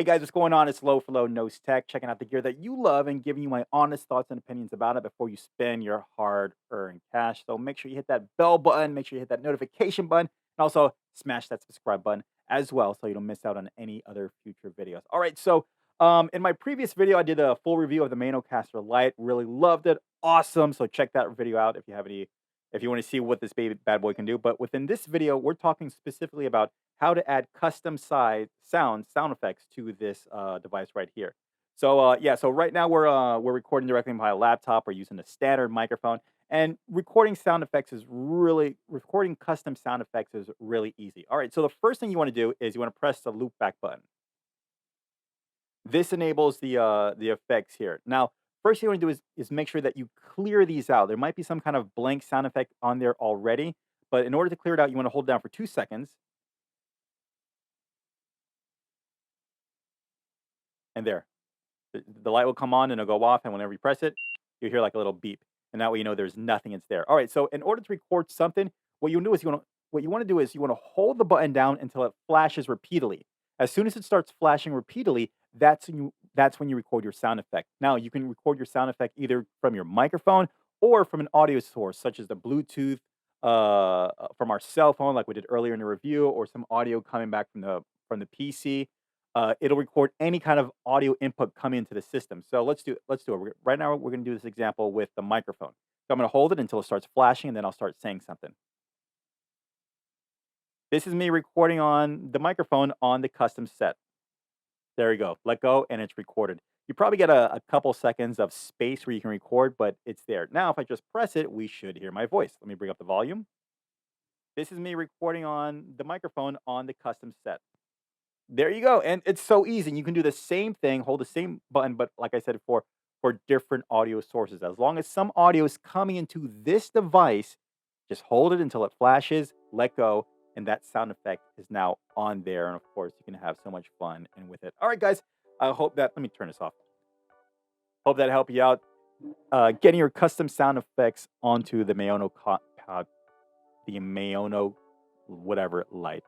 Hey guys, what's going on? It's Low for Low Nose Tech, checking out the gear that you love and giving you my honest thoughts and opinions about it before you spend your hard-earned cash. So make sure you hit that bell button, make sure you hit that notification button, and also smash that subscribe button as well so you don't miss out on any other future videos. All right, so in my previous video, I did a full review of the Maonocaster Lite. Really loved it. Awesome. So check that video out if you have any, if you want to see what this baby bad boy can do. But within this video, we're talking specifically about how to add custom size sound effects to this device right here. So yeah, so right now we're recording directly on my laptop. We're using a standard microphone, and recording custom sound effects is really easy. All right, so the first thing you want to do is you want to press the loop back button. This enables the effects here. Now, first thing you want to do is make sure that you clear these out. There might be some kind of blank sound effect on there already, but in order to clear it out, you want to hold down for 2 seconds, and there. The light will come on and it'll go off, and whenever you press it, you hear like a little beep, and that way you know there's nothing. It's there. All right. So in order to record something, what you want to do is you want to hold the button down until it flashes repeatedly. As soon as it starts flashing repeatedly, that's when you record your sound effect. Now you can record your sound effect either from your microphone or from an audio source, such as the Bluetooth from our cell phone, like we did earlier in the review, or some audio coming back from the PC. It'll record any kind of audio input coming into the system. So let's do it. Right now, we're going to do this example with the microphone. So I'm going to hold it until it starts flashing, and then I'll start saying something. This is me recording on the microphone on the custom set. There you go. Let go, and it's recorded. You probably get a couple seconds of space where you can record, but it's there. Now, if I just press it, we should hear my voice. Let me bring up the volume. This is me recording on the microphone on the custom set. There you go, and it's so easy. And you can do the same thing, hold the same button, but like I said before, for different audio sources. As long as some audio is coming into this device, just hold it until it flashes, let go, and that sound effect is now on there. And of course, you can have so much fun and with it. All right, guys. I hope that. Let me turn this off. Hope that helped you out. Getting your custom sound effects onto the Maono, whatever light,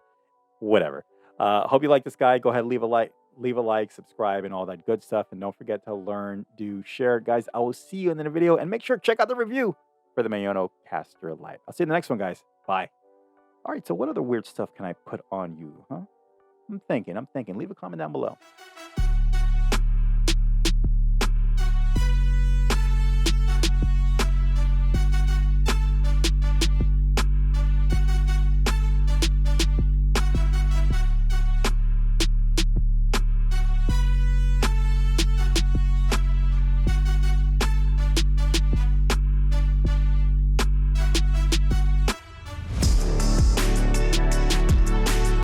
whatever. Hope you like this guy. Go ahead, leave a like, subscribe, and all that good stuff. And don't forget to learn, do, share, guys. I will see you in the video, and make sure to check out the review for the Maonocaster Lite. I'll see you in the next one, guys. Bye. All right. So, what other weird stuff can I put on you? Huh? I'm thinking. Leave a comment down below.